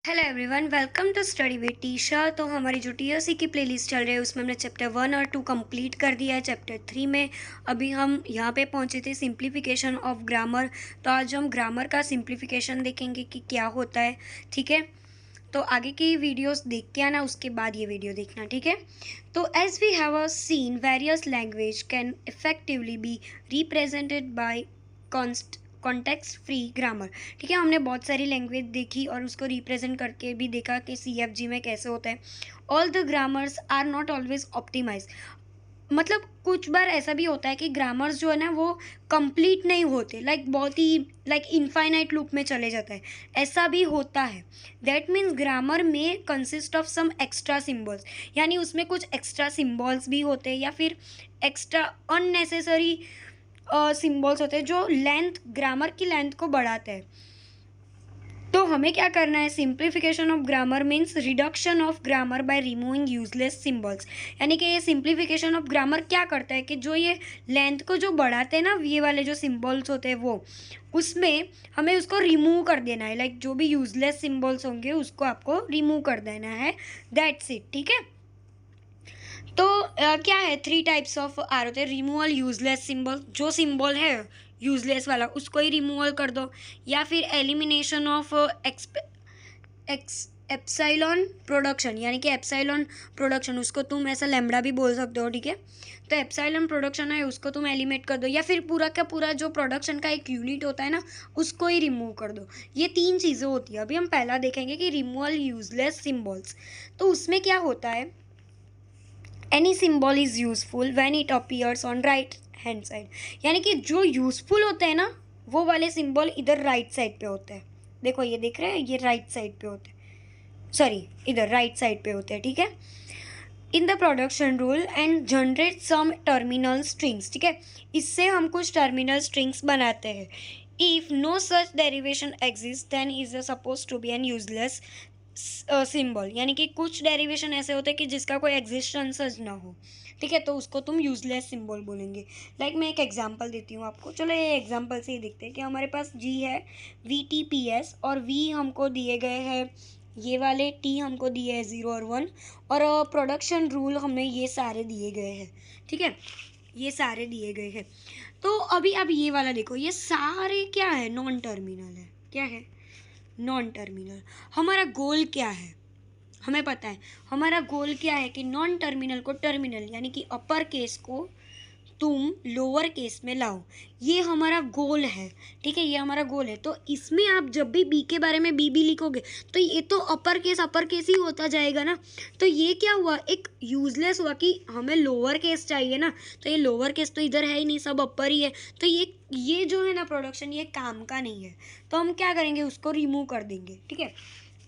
Hello everyone, welcome to study with Tisha. तो हमारी जो टीएससी की प्लेलिस्ट चल रही है उसमें हमने चैप्टर 1 और 2 कंप्लीट कर दिया है। चैप्टर 3 में अभी हम यहाँ पे पहुँचे थे सिंप्लीफिकेशन ऑफ ग्रामर। तो आज हम ग्रामर का सिंप्लीफिकेशन देखेंगे कि क्या होता है। ठीक है, तो आगे की वीडियोस देख के आना, उसके बाद ये वीडियो देखना। ठीक है, तो as we have a seen various language can effectively be represented by context free grammar. ठीक है, हमने बहुत सारी लैंग्वेज देखी और उसको रिप्रेजेंट करके भी देखा कि CFG में कैसे होता है। All the grammars are not always optimise, मतलब कुछ बार ऐसा भी होता है कि ग्रामर्स जो है ना वो कंप्लीट नहीं होते, बहुत ही इनफाइनाइट लूप में चले जाता है, ऐसा भी होता है। दैट मीन्स ग्रामर में consist of some extra symbols, यानी उसमें कुछ एक्स्ट्रा सिम्बल्स भी होते हैं या फिर एक्स्ट्रा अननेसेसरी सिम्बल्स होते हैं जो ग्रामर की लेंथ को बढ़ाते हैं। तो हमें क्या करना है, simplification of grammar means reduction of grammar by removing useless symbols. यानी कि ये सिंप्लीफिकेशन ऑफ ग्रामर क्या करता है कि जो ये लेंथ को जो बढ़ाते हैं ना, ये वाले जो सिम्बल्स होते हैं वो, उसमें हमें उसको रिमूव कर देना है। जो भी यूजलेस सिम्बल्स होंगे उसको आपको रिमूव कर देना है। That's it. ठीक है, तो क्या है, 3 टाइप्स ऑफ आर होते हैं। रिमूवल यूजलेस सिंबल, जो सिंबल है यूजलेस वाला उसको ही रिमूवल कर दो, या फिर एलिमिनेशन ऑफ एप्साइलॉन प्रोडक्शन, यानी कि एप्साइलॉन प्रोडक्शन, उसको तुम ऐसा लैम्बडा भी बोल सकते हो। ठीक है, तो एप्साइलॉन प्रोडक्शन है उसको तुम एलिमिनेट कर दो, या फिर पूरा का पूरा जो प्रोडक्शन का एक यूनिट होता है ना उसको ही रिमूव कर दो। ये 3 चीज़ें होती है। अभी हम पहला देखेंगे कि रिमूवल यूजलेस सिम्बल्स। तो उसमें क्या होता है, any symbol is useful when it appears on right hand side. यानी कि जो यूजफुल होते हैं ना वो वाले सिम्बॉल इधर राइट साइड पे होते हैं। देखो ये देख रहे हैं, ये राइट साइड पे होते हैं, सॉरी इधर राइट साइड पे होते हैं। ठीक है, in the production rule and generate some terminal strings. ठीक है, इससे हम कुछ टर्मिनल स्ट्रिंग्स बनाते हैं। If no such derivation exist then is suppose to be an useless symbol. यानी कि कुछ डेरिवेशन ऐसे होते हैं कि जिसका कोई एग्जिस्टेंस ना हो। ठीक है, तो उसको तुम यूजलेस सिंबल बोलेंगे। मैं एक एग्जांपल देती हूँ आपको। चलो ये एग्जांपल से ही देखते हैं कि हमारे पास G है, VTPS, और V हमको दिए गए हैं, ये वाले T हमको दिए हैं 0 और 1, और प्रोडक्शन रूल हमें ये सारे दिए गए हैं। ठीक है, ये सारे दिए गए हैं। तो अभी अब ये वाला देखो, ये सारे क्या है, नॉन टर्मिनल है। क्या है, नॉन टर्मिनल। हमारा गोल क्या है, हमें पता है हमारा गोल क्या है कि नॉन टर्मिनल को टर्मिनल, यानी कि अपर केस को तुम लोअर केस में लाओ, ये हमारा गोल है। ठीक है, ये हमारा गोल है। तो इसमें आप जब भी बी के बारे में बी लिखोगे तो ये तो अपर केस ही होता जाएगा ना। तो ये क्या हुआ, एक यूजलेस हुआ कि हमें लोअर केस चाहिए ना, तो ये लोअर केस तो इधर है ही नहीं, सब अपर ही है। तो ये जो है ना प्रोडक्शन, ये काम का नहीं है। तो हम क्या करेंगे, उसको रिमूव कर देंगे। ठीक है,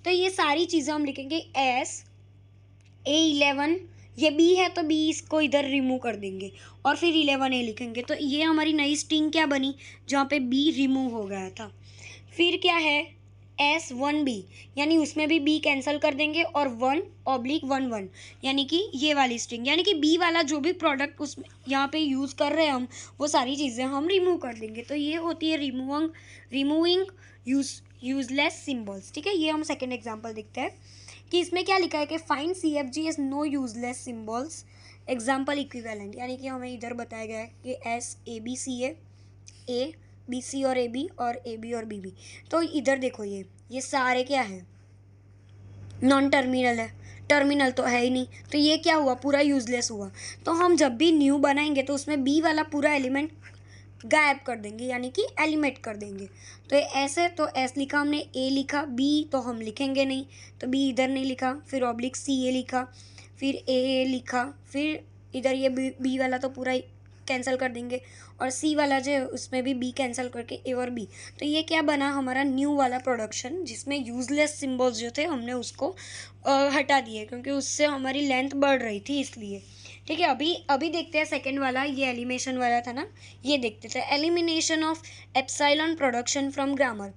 तो ये सारी चीज़ें हम लिखेंगे A11, ये बी है तो बी इसको इधर रिमूव कर देंगे, और फिर 11A लिखेंगे। तो ये हमारी नई स्ट्रिंग क्या बनी, जहाँ पे बी रिमूव हो गया था। फिर क्या है, S1B, यानी उसमें भी बी कैंसिल कर देंगे, और 1/11, यानी कि ये वाली स्ट्रिंग, यानी कि बी वाला जो भी प्रोडक्ट उस यहाँ पे यूज़ कर रहे हैं हम, वो सारी चीज़ें हम रिमूव कर देंगे। तो ये होती है रिमूविंग यूजलेस सिम्बल्स। ठीक है, ये हम सेकेंड एग्जाम्पल देखते हैं कि इसमें क्या लिखा है कि find CFG is no useless symbols example equivalent. यानी कि हमें इधर बताया गया है कि SABC है, ABC और AB, और AB और BB। तो इधर देखो, ये सारे क्या है, नॉन टर्मिनल है, टर्मिनल तो है ही नहीं। तो ये क्या हुआ, पूरा यूजलेस हुआ। तो हम जब भी न्यू बनाएंगे तो उसमें बी वाला पूरा एलिमेंट गायब कर देंगे, यानी कि एलिमिनेट कर देंगे। तो ये ऐसे, तो एस लिखा हमने, ए लिखा, बी तो हम लिखेंगे नहीं, तो बी इधर नहीं लिखा, फिर ऑब्लिक CA लिखा, फिर ए लिखा, फिर इधर ये बी वाला तो पूरा कैंसिल कर देंगे, और सी वाला जो है उसमें भी बी कैंसिल करके ए और बी। तो ये क्या बना, हमारा न्यू वाला प्रोडक्शन, जिसमें यूजलेस सिम्बल्स जो थे हमने उसको हटा दिए, क्योंकि उससे हमारी लेंथ बढ़ रही थी इसलिए। ठीक है, अभी देखते हैं सेकंड वाला, ये एलिमिनेशन वाला था ना, ये देखते थे। Elimination of epsilon production from grammar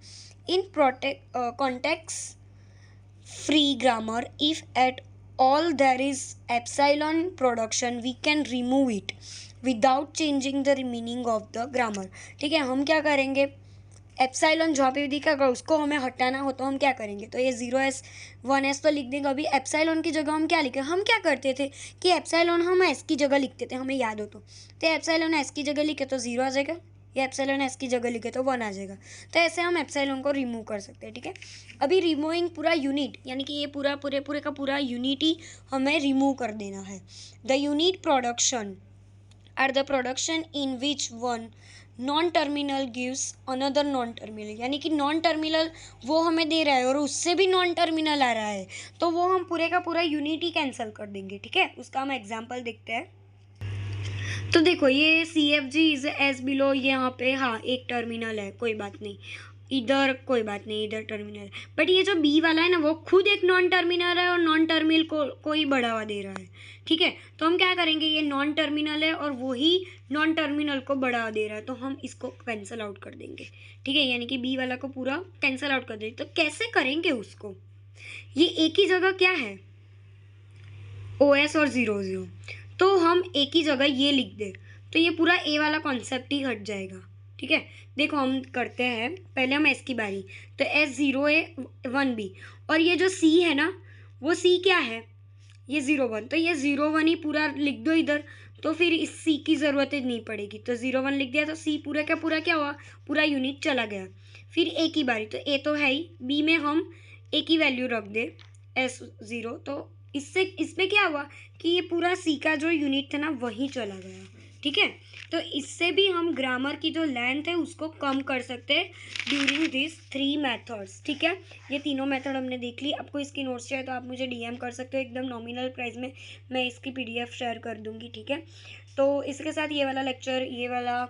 in context free grammar. If at all there is epsilon production, we can remove it without changing the meaning of the grammar. ठीक है, हम क्या करेंगे, एप्सिलॉन जहाँ पे भी दिखा अगर उसको हमें हटाना हो तो हम क्या करेंगे, तो ये 0s 1s तो लिख देंगे। अभी एप्सिलॉन की जगह हम क्या लिखे, हम क्या करते थे कि एप्सिलॉन हम एस की जगह लिखते थे, हमें याद हो तो एप्सिलॉन एस की जगह लिखे तो 0 आ जाएगा, या एप्सिलॉन एस की जगह लिखे तो 1 आ जाएगा। तो ऐसे हम एप्सिलॉन को रिमूव कर सकते हैं, ठीक है। अभी रिमूविंग पूरा यूनिट, यानी कि ये पूरा पूरे का पूरा यूनिट ही हमें रिमूव कर देना है। The unit production are the production in which one non terminal gives another non terminal, यानी कि नॉन टर्मिनल वो हमें दे रहा है और उससे भी नॉन टर्मिनल आ रहा है, तो वो हम पूरे का पूरा यूनिट ही कैंसिल कर देंगे, ठीक है। उसका हम एग्जाम्पल देखते हैं। तो देखो ये C F G is as below, यहाँ पे हाँ एक टर्मिनल है, कोई बात नहीं, इधर कोई बात नहीं, इधर टर्मिनल है, बट ये जो बी वाला है ना वो खुद एक नॉन टर्मिनल है और नॉन टर्मिनल को ही बढ़ावा दे रहा है, ठीक है। तो हम क्या करेंगे, ये नॉन टर्मिनल है और वही नॉन टर्मिनल को बढ़ावा दे रहा है, तो हम इसको कैंसिल आउट कर देंगे, ठीक है, यानी कि बी वाला को पूरा कैंसिल आउट कर देंगे। तो कैसे करेंगे उसको, ये एक ही जगह क्या है ओ एस और 0 0, तो हम एक ही जगह ये लिख दे तो ये पूरा ए वाला कॉन्सेप्ट ही हट जाएगा, ठीक है। देखो हम करते हैं, पहले हम एस की बारी, तो एस 0 A 1 B, और ये जो सी है ना वो सी क्या है, ये 0 1, तो ये 0 1 ही पूरा लिख दो इधर, तो फिर इस सी की ज़रूरत ही नहीं पड़ेगी। तो 0 1 लिख दिया तो सी पूरा का पूरा क्या हुआ, पूरा यूनिट चला गया। फिर ए की बारी, तो ए तो है ही, बी में हम ए की वैल्यू रख दे S0, तो इससे इसमें क्या हुआ कि ये पूरा सी का जो यूनिट था ना वही चला गया, ठीक है। तो इससे भी हम ग्रामर की जो लेंथ है उसको कम कर सकते हैं ड्यूरिंग दिस 3 मेथड्स, ठीक है। ये तीनों मेथड हमने देख ली। आपको इसकी नोट्स चाहिए तो आप मुझे डीएम कर सकते हो, एकदम नॉमिनल प्राइस में मैं इसकी पीडीएफ शेयर कर दूंगी, ठीक है। तो इसके साथ ये वाला लेक्चर, ये वाला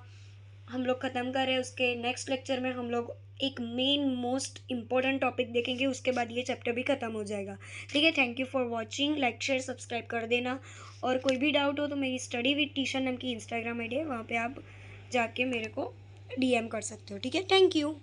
हम लोग ख़त्म कर रहे हैं। उसके नेक्स्ट लेक्चर में हम लोग एक मेन मोस्ट इम्पॉर्टेंट टॉपिक देखेंगे, उसके बाद ये चैप्टर भी ख़त्म हो जाएगा, ठीक है। Thank you for watching, like share subscribe कर देना, और कोई भी डाउट हो तो मेरी स्टडी विद टीशन नाम की इंस्टाग्राम आईडी है, वहाँ पे आप जाके मेरे को डीएम कर सकते हो, ठीक है। Thank you.